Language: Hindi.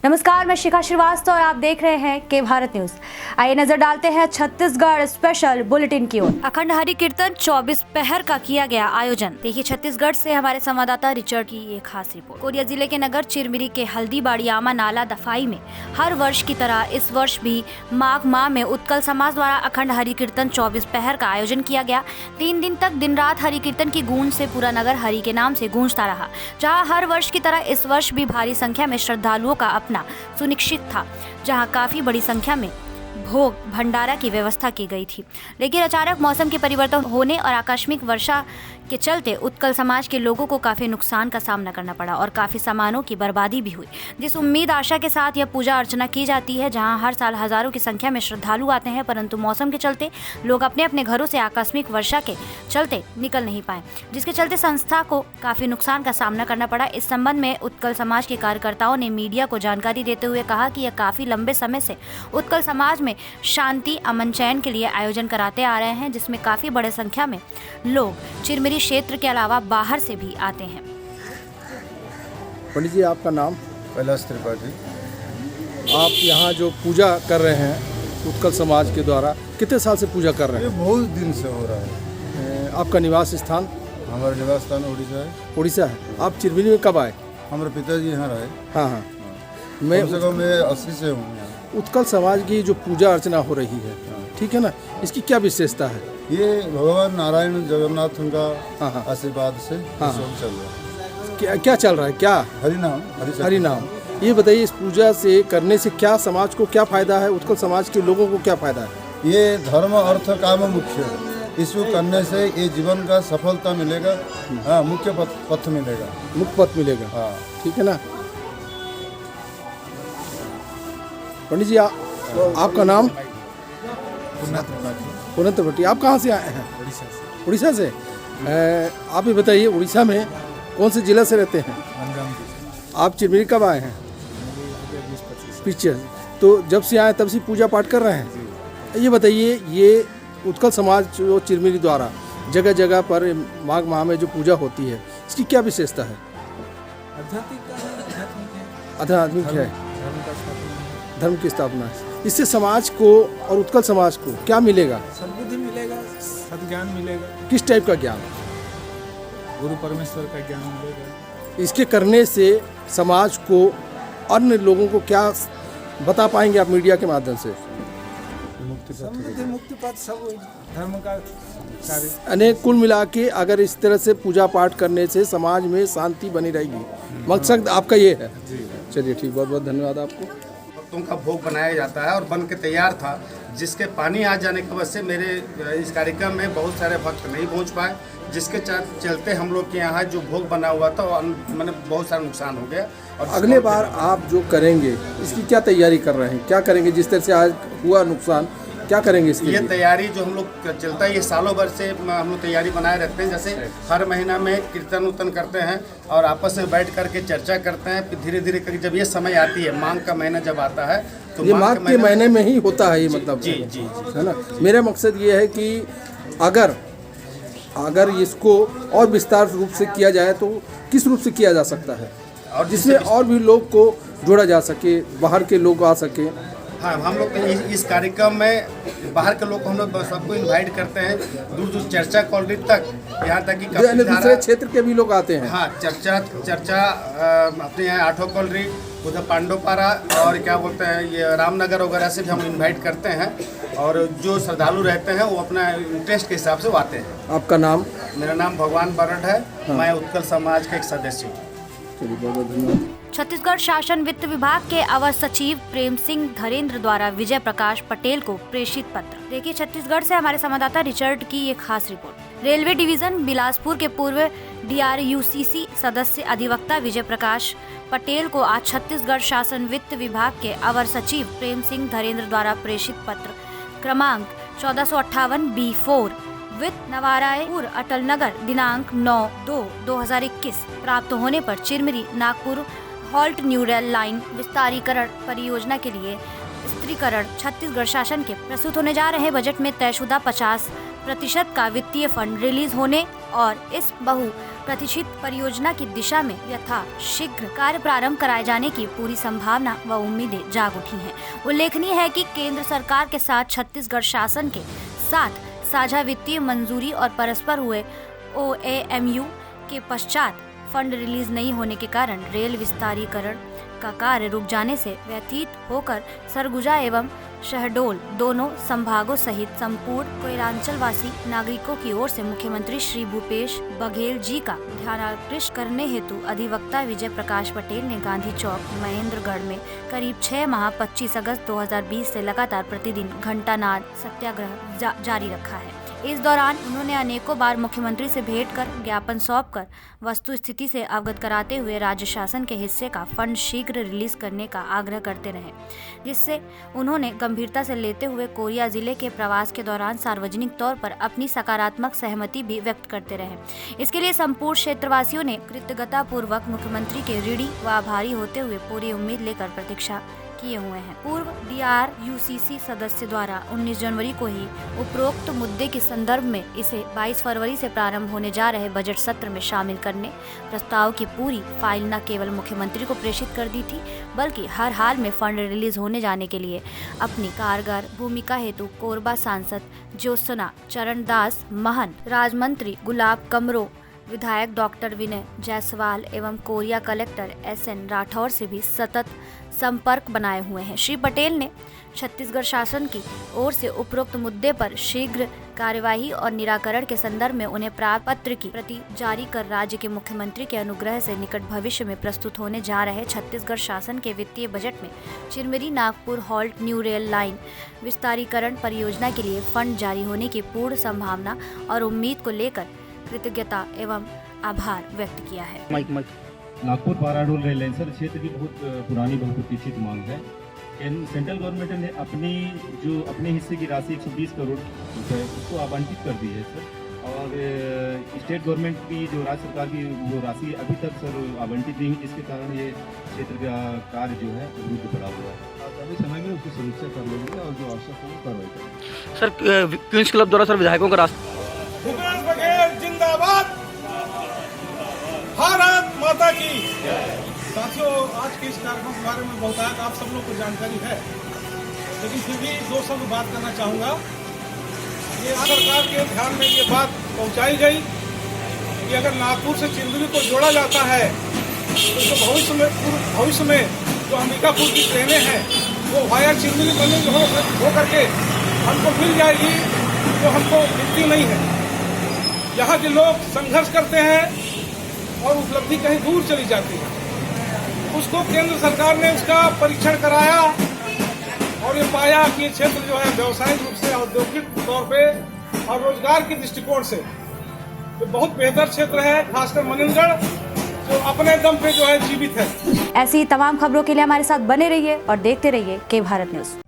नमस्कार, मैं शिखा श्रीवास्तव और आप देख रहे हैं के भारत न्यूज। आइए नजर डालते हैं छत्तीसगढ़ स्पेशल बुलेटिन की ओर। अखंड हरि कीर्तन 24 पहर का किया गया आयोजन। देखिए छत्तीसगढ़ से हमारे संवाददाता रिचर्ड की ये खास रिपोर्ट। कोरिया जिले के नगर चिरमिरी के हल्दीबाड़ी आमा नाला दफाई में हर वर्ष की तरह इस वर्ष भी माघ माह में उत्कल समाज द्वारा अखंड हरि कीर्तन 24 पहर का आयोजन किया गया। 3 दिन तक दिन रात हरि कीर्तन की गूंज से पूरा नगर हरि के नाम से गूंजता रहा। जहाँ हर वर्ष की तरह इस वर्ष भी भारी संख्या में श्रद्धालुओं का अपना सुनिश्चित था, जहां काफी बड़ी संख्या में भोग भंडारा की व्यवस्था की गई थी। लेकिन अचानक मौसम के परिवर्तन होने और आकस्मिक वर्षा के चलते उत्कल समाज के लोगों को काफी नुकसान का सामना करना पड़ा और काफी सामानों की बर्बादी भी हुई। जिस उम्मीद आशा के साथ यह पूजा अर्चना की जाती है, जहां हर साल हजारों की संख्या में श्रद्धालु आते हैं, परंतु मौसम के चलते लोग अपने अपने घरों से आकस्मिक वर्षा के चलते निकल नहीं पाए, जिसके चलते संस्था को काफी नुकसान का सामना करना पड़ा। इस संबंध में उत्कल समाज के कार्यकर्ताओं ने मीडिया को जानकारी देते हुए कहा कि यह काफी लंबे समय से उत्कल समाज में शांति अमन चैन के लिए आयोजन कराते आ रहे हैं, जिसमें काफी बड़े संख्या में लोग चिरमिरी क्षेत्र के अलावा बाहर से भी आते हैं। पंडित जी, आपका नाम? कैलाश त्रिपाठी। आप यहाँ जो पूजा कर रहे हैं उत्कल समाज के द्वारा, कितने साल से पूजा कर रहे ये हैं? बहुत दिन से हो रहा है। आपका निवास स्थान? हमारा निवास स्थान उड़ीसा है। उड़ीसा है। आप चिरमिरी में कब आए? हमारे पिताजी यहाँ रहे। हाँ हाँ। मैं कम से कम मैं 80 से हूँ यहाँ। उत्कल समाज की जो पूजा अर्चना हो रही है, ठीक है ना, इसकी क्या विशेषता है? ये भगवान नारायण जगन्नाथ उनका हाँ। आशीर्वाद से हाँ। सब चल रहा है। क्या चल रहा है? क्या हरि नाम हरि नाम। ये बताइए, इस पूजा से करने से क्या समाज को क्या फायदा है, उत्कल समाज के लोगों को क्या फायदा है? ये धर्म अर्थ काम मुख्य है। इसको करने से ये जीवन का सफलता मिलेगा। हाँ, मुख्य पथ मिलेगा। मुख्य पथ मिलेगा। हाँ, ठीक है ना। पंडित जी, आपका नाम? पुनत त्रिपाठी। आप कहाँ से आए हैं? उड़ीसा से। आप ये बताइए, उड़ीसा में कौन से जिला से रहते हैं? आप चिरमिरी कब आए हैं? पीछे। तो जब से आए तब से पूजा पाठ कर रहे हैं। ये बताइए, ये उत्कल समाज जो चिरमिरी द्वारा जगह जगह पर माघ माह में जो पूजा होती है, इसकी क्या विशेषता है? आध्यात्मिक है, धर्म की स्थापना है। इससे समाज को और उत्कल समाज को क्या मिलेगा? सद्बुद्धि मिलेगा, सद्ज्ञान मिलेगा। किस टाइप का ज्ञान? गुरु परमेश्वर का ज्ञान मिलेगा। इसके करने से समाज को, अन्य लोगों को क्या बता पाएंगे आप मीडिया के माध्यम से? समृद्धि मुक्ति पथ सब धर्म का कार्य। अनेक कुल मिला के अगर इस तरह से पूजा पाठ करने से समाज में शांति बनी रहेगी, मकसद आपका ये है। चलिए ठीक, बहुत बहुत धन्यवाद आपको। भक्तों का भोग बनाया जाता है और बन के तैयार था, जिसके पानी आ जाने की वजह से मेरे इस कार्यक्रम में बहुत सारे भक्त नहीं पहुंच पाए, जिसके चलते हम लोग के यहाँ जो भोग बना हुआ था वो मैंने बहुत सारा नुकसान हो गया। और अगले बार आप जो करेंगे इसकी क्या तैयारी कर रहे हैं? क्या करेंगे? जिस तरह से आज हुआ नुकसान, क्या करेंगे इसके लिए? ये तैयारी जो हम लोग चलता है, ये सालों भर से हम लोग तैयारी बनाए रखते हैं। जैसे हर महीना में कीर्तन उर्तन करते हैं और आपस में बैठ करके चर्चा करते हैं। फिर धीरे धीरे करके जब ये समय आती है, माघ का महीना जब आता है, तो ये माघ के महीने में ही होता है ये, मतलब जी है ना। मेरा मकसद ये है कि अगर इसको और विस्तार रूप से किया जाए तो किस रूप से किया जा सकता है, और जिसमें और भी लोग को जोड़ा जा सके, बाहर के लोग आ सके। हाँ, हम लोग इस कार्यक्रम में बाहर के लोग को हम लोग सबको इनवाइट करते हैं, दूर दूर चर्चा कॉलोनी तक, यहाँ तक कि दूसरे क्षेत्र के भी लोग आते हैं। हाँ, चर्चा अपने यहाँ आठों कॉलोनी, उधर पांडोपारा और क्या बोलते हैं ये रामनगर वगैरह से भी हम इनवाइट करते हैं। और जो श्रद्धालु रहते हैं वो अपना इंटरेस्ट के हिसाब से वो आते हैं। आपका नाम? मेरा नाम भगवान बरट है। हाँ। मैं उत्कल समाज का एक सदस्य हूँ। चलिए, बहुत बहुत धन्यवाद। छत्तीसगढ़ शासन वित्त विभाग के अवर सचिव प्रेम सिंह धरेंद्र द्वारा विजय प्रकाश पटेल को प्रेषित पत्र। देखिए छत्तीसगढ़ से हमारे संवाददाता रिचर्ड की ये खास रिपोर्ट। रेलवे डिवीजन बिलासपुर के पूर्व DRUCC सदस्य अधिवक्ता विजय प्रकाश पटेल को आज छत्तीसगढ़ शासन वित्त विभाग के अवर सचिव प्रेम सिंह धरेंद्र द्वारा प्रेषित पत्र क्रमांक 1458B4 वित्त नवारायपुर अटल नगर दिनांक 9/2/2021 प्राप्त होने पर Chirmiri Nagpur halt new rail line विस्तारीकरण परियोजना के लिए स्थिरीकरण छत्तीसगढ़ शासन के प्रस्तुत होने जा रहे बजट में तयशुदा 50% का वित्तीय फंड रिलीज होने और इस बहुप्रतीक्षित परियोजना की दिशा में यथाशीघ्र कार्य प्रारंभ कराए जाने की पूरी संभावना व उम्मीदें जाग उठी हैं। उल्लेखनीय है कि केंद्र सरकार के साथ छत्तीसगढ़ शासन के साथ साझा वित्तीय मंजूरी और परस्पर हुए OAMU के पश्चात फंड रिलीज नहीं होने के कारण रेल विस्तारीकरण का कार्य रुक जाने से व्यथित होकर सरगुजा एवं शहडोल दोनों संभागों सहित संपूर्ण कोयलांचलवासी नागरिकों की ओर से मुख्यमंत्री श्री भूपेश बघेल जी का ध्यानाकृष्ट करने हेतु अधिवक्ता विजय प्रकाश पटेल ने गांधी चौक महेंद्रगढ़ में करीब 6 माह 25 अगस्त 2020 से लगातार प्रतिदिन घंटानाद सत्याग्रह जारी रखा है। इस दौरान उन्होंने अनेकों बार मुख्यमंत्री से भेंट कर ज्ञापन सौंपकर वस्तु स्थिति से अवगत कराते हुए राज्य शासन के हिस्से का फंड शीघ्र रिलीज करने का आग्रह करते रहे, जिससे उन्होंने गंभीरता से लेते हुए कोरिया जिले के प्रवास के दौरान सार्वजनिक तौर पर अपनी सकारात्मक सहमति भी व्यक्त करते रहे। इसके लिए संपूर्ण क्षेत्रवासियों ने कृतज्ञता पूर्वक मुख्यमंत्री के ऋणी व आभारी होते हुए पूरी उम्मीद लेकर प्रतीक्षा किए हुए हैं। पूर्व DRUCC सदस्य द्वारा 19 जनवरी को ही उपरोक्त मुद्दे के संदर्भ में इसे 22 फरवरी से प्रारंभ होने जा रहे बजट सत्र में शामिल करने प्रस्ताव की पूरी फाइल न केवल मुख्यमंत्री को प्रेषित कर दी थी, बल्कि हर हाल में फंड रिलीज होने जाने के लिए अपनी कारगर भूमिका हेतु कोरबा सांसद ज्योत्सना चरणदास महन, राजमंत्री गुलाब कमरो, विधायक डॉक्टर विनय जायसवाल एवं कोरिया कलेक्टर SN राठौर से भी सतत संपर्क बनाए हुए हैं। श्री पटेल ने छत्तीसगढ़ शासन की ओर से उपरोक्त मुद्दे पर शीघ्र कार्यवाही और निराकरण के संदर्भ में उन्हें प्राप्त पत्र की प्रति जारी कर राज्य के मुख्यमंत्री के अनुग्रह से निकट भविष्य में प्रस्तुत होने जा रहे छत्तीसगढ़ शासन के वित्तीय बजट में Chirmiri Nagpur halt new rail line विस्तारीकरण परियोजना के लिए फंड जारी होने की पूर्ण संभावना और उम्मीद को लेकर कृतज्ञता एवं आभार व्यक्त किया है। Nagpur Paradol rail line sir क्षेत्र की बहुत पुरानी बहुप्रतीक्षित मांग है। सेंट्रल गवर्नमेंट ने अपने हिस्से की राशि 120 करोड़ रुपए उसको आवंटित कर दी है सर, और स्टेट गवर्नमेंट की जो राज्य सरकार की वो राशि अभी तक सर आवंटित नहीं, जिसके कारण ये क्षेत्र का कार्य जो है रुक पड़ा हुआ है। अभी समय में उसकी समीक्षा कर लेंगे और जो आवश्यक हो कार्रवाई करेंगे। सर क्वींस क्लब द्वारा सर विधायकों का रास्ता भूपेश बघेल जिंदाबाद, भारत माता की। साथियों, आज के इस कार्यक्रम के बारे में बहुतायत आप सब लोग को जानकारी है, लेकिन फिर भी 2 शब्द बात करना चाहूँगा। ये सरकार के ध्यान में ये बात पहुँचाई गई कि अगर नागपुर से चिरमिरी को जोड़ा जाता है तो भविष्य में जो अंबिकापुर की ट्रेनें हैं वो वाया चिरमिरी बनी हो करके हमको मिल जाएगी, जो हमको मिलती नहीं है। यहाँ के लोग संघर्ष करते हैं और उपलब्धि कहीं दूर चली जाती है। उसको केंद्र सरकार ने उसका परीक्षण कराया और ये पाया कि ये क्षेत्र जो है व्यवसायिक रूप से, औद्योगिक तौर पे और रोजगार के दृष्टिकोण से ये बहुत बेहतर क्षेत्र है, खासकर मनेंद्रगढ़ जो अपने दम पे जो है जीवित है। ऐसी तमाम खबरों के लिए हमारे साथ बने रहिए और देखते रहिए के भारत न्यूज।